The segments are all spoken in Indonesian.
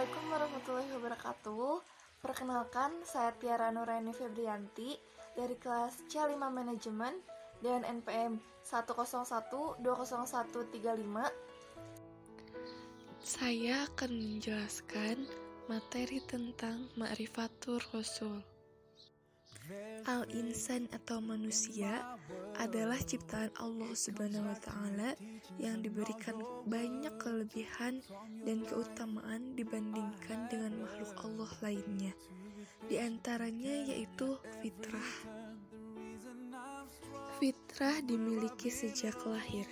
Assalamualaikum warahmatullahi wabarakatuh. Perkenalkan, saya Tiara Nuraini Febrianti dari kelas C5 Manajemen dengan NPM 101200135. Saya akan menjelaskan materi tentang Ma'rifatur Rasul. Al-insan atau manusia adalah ciptaan Allah Subhanahu wa Ta'ala yang diberikan banyak kelebihan dan keutamaan dibandingkan dengan makhluk Allah lainnya. Di antaranya yaitu fitrah. Fitrah dimiliki sejak lahir,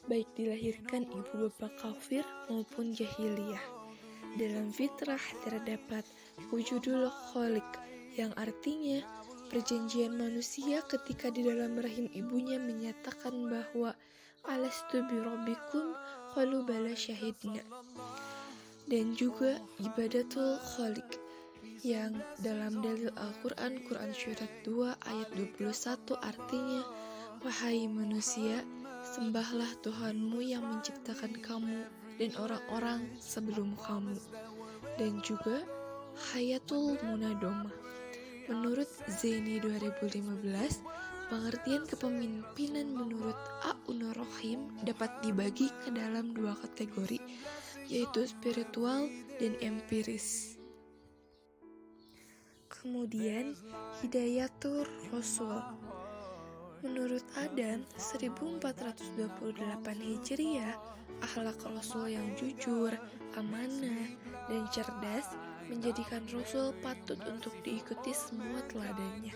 baik dilahirkan ibu bapak kafir maupun jahiliyah. Dalam fitrah terdapat wujudul khaliq, yang artinya perjanjian manusia ketika di dalam rahim ibunya menyatakan bahwa alastu birabbikum qalu bala syahidna. Dan juga ibadatul khaliq, yang dalam dalil Al-Quran, Quran Surat 2 ayat 21 artinya, wahai manusia, sembahlah Tuhanmu yang menciptakan kamu dan orang-orang sebelum kamu. Dan juga hayatul munadoma. Menurut Zaini 2015, pengertian kepemimpinan menurut A'unur Rahim dapat dibagi ke dalam dua kategori, yaitu spiritual dan empiris. Kemudian Hidayatur Rasul. Menurut Adam 1428 Hijriah, akhlak Rasul yang jujur, amanah, dan cerdas menjadikan Rasul patut untuk diikuti semua teladannya.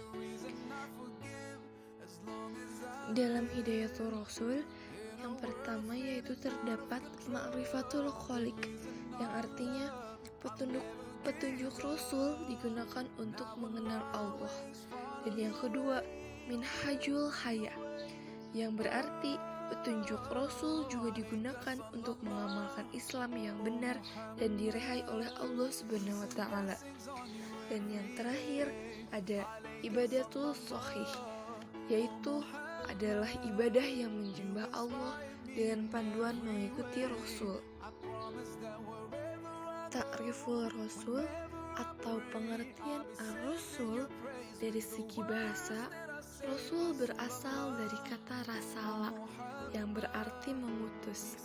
Dalam Hidayatul Rasul, yang pertama yaitu terdapat Ma'rifatul Khaliq, yang artinya petunjuk Rasul digunakan untuk mengenal Allah. Dan yang kedua, Minhajul Haya, yang berarti petunjuk Rasul juga digunakan untuk mengamalkan Islam yang benar dan direhai oleh Allah Subhanahu wa Ta'ala. Dan yang terakhir ada ibadatul shahih, yaitu adalah ibadah yang menyembah Allah dengan panduan mengikuti Rasul. Ta'riful Rasul atau pengertian ar-Rasul dari segi bahasa, Rasul berasal dari kata rasala yang berarti mengutus,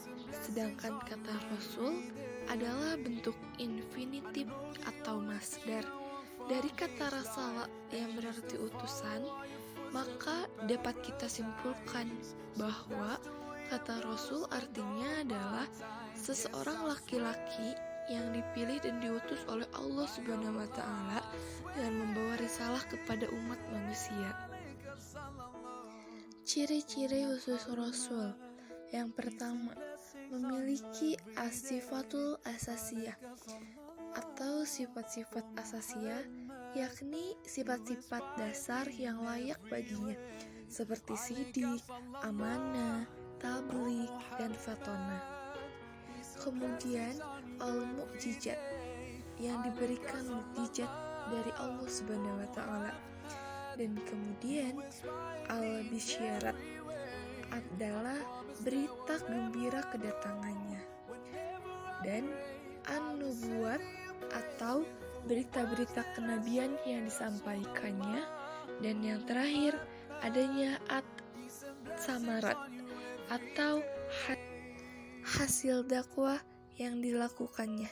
sedangkan kata Rasul adalah bentuk infinitif atau masdar dari kata rasala yang berarti utusan. Maka dapat kita simpulkan bahwa kata Rasul artinya adalah seseorang laki-laki yang dipilih dan diutus oleh Allah Subhanahu wa Ta'ala dan membawa risalah kepada umat manusia. Ciri-ciri khusus Rasul. Yang pertama, memiliki as-sifatul asasiyah atau sifat-sifat asasiyah, yakni sifat-sifat dasar yang layak baginya, seperti sidik, amanah, tabligh, dan fatonah. Kemudian al-mu'jizat, yang diberikan mukjizat dari Allah Subhanahu wa Ta'ala. Dan kemudian al-bisyarat adalah berita gembira kedatangannya. Dan an-nubuwat atau berita-berita kenabian yang disampaikannya. Dan yang terakhir adanya at-samarat atau hasil dakwah yang dilakukannya.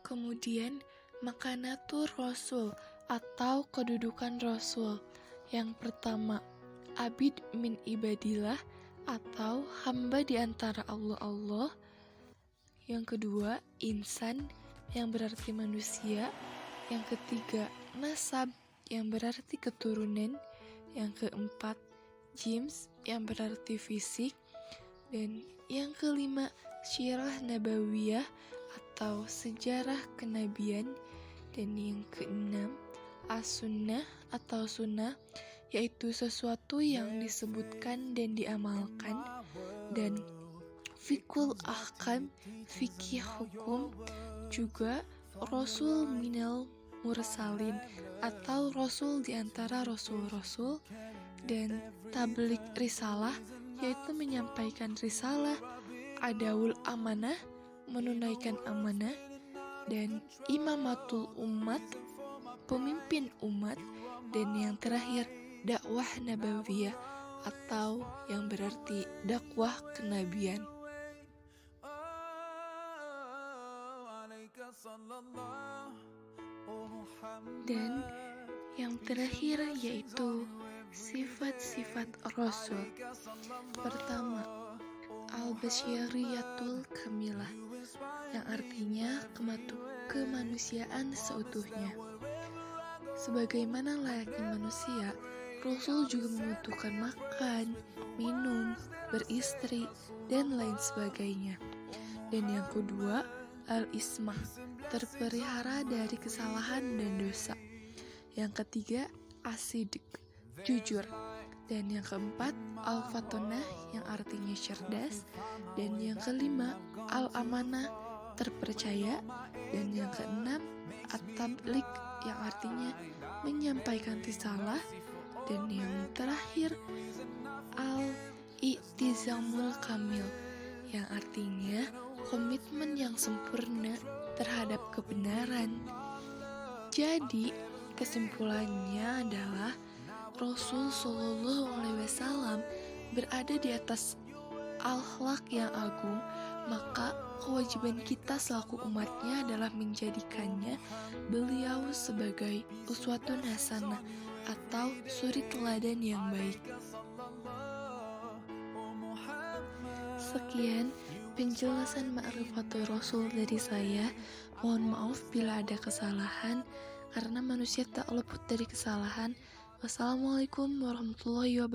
Kemudian makanatur Rasul atau kedudukan Rasul. Yang pertama, abid min ibadillah atau hamba di antara Allah. Yang kedua, insan yang berarti manusia. Yang ketiga, nasab yang berarti keturunan. Yang keempat, jims yang berarti fisik. Dan yang kelima, syirah nabawiyah atau sejarah kenabian. Dan yang keenam, as-sunnah atau sunnah, yaitu sesuatu yang disebutkan dan diamalkan. Dan fikul ahkam, fikih hukum, juga rasul minal mursalin atau rasul di antara rasul-rasul. Dan tabligh risalah, yaitu menyampaikan risalah. Adaul amanah, menunaikan amanah, dan imamatul umat, pemimpin umat, dan yang terakhir dakwah nabawiyah atau yang berarti dakwah kenabian. Dan yang terakhir yaitu sifat-sifat Rasul. Pertama, al-basyariyatul kamilah, yang artinya kemanusiaan seutuhnya. Sebagaimana layaknya manusia, Rasul juga membutuhkan makan, minum, beristri, dan lain sebagainya. Dan yang kedua, al-ismah, terpelihara dari kesalahan dan dosa. Yang ketiga, asidik, jujur. Dan yang keempat, al-fatonah, yang artinya cerdas. Dan yang kelima, al-amanah, terpercaya. Dan yang keenam, at-tablik, yang artinya menyampaikan risalah. Dan yang terakhir, al-i'tizamul kamil, yang artinya komitmen yang sempurna terhadap kebenaran. Jadi, kesimpulannya adalah Rasul Shallallahu Alaihi Wasallam berada di atas akhlak yang agung, maka kewajiban kita selaku umatnya adalah menjadikannya beliau sebagai uswatun hasanah atau suri teladan yang baik. Sekian penjelasan ma'rifatul Rasul dari saya. Mohon maaf bila ada kesalahan, karena manusia tak luput dari kesalahan. Wassalamualaikum warahmatullahi wabarakatuh.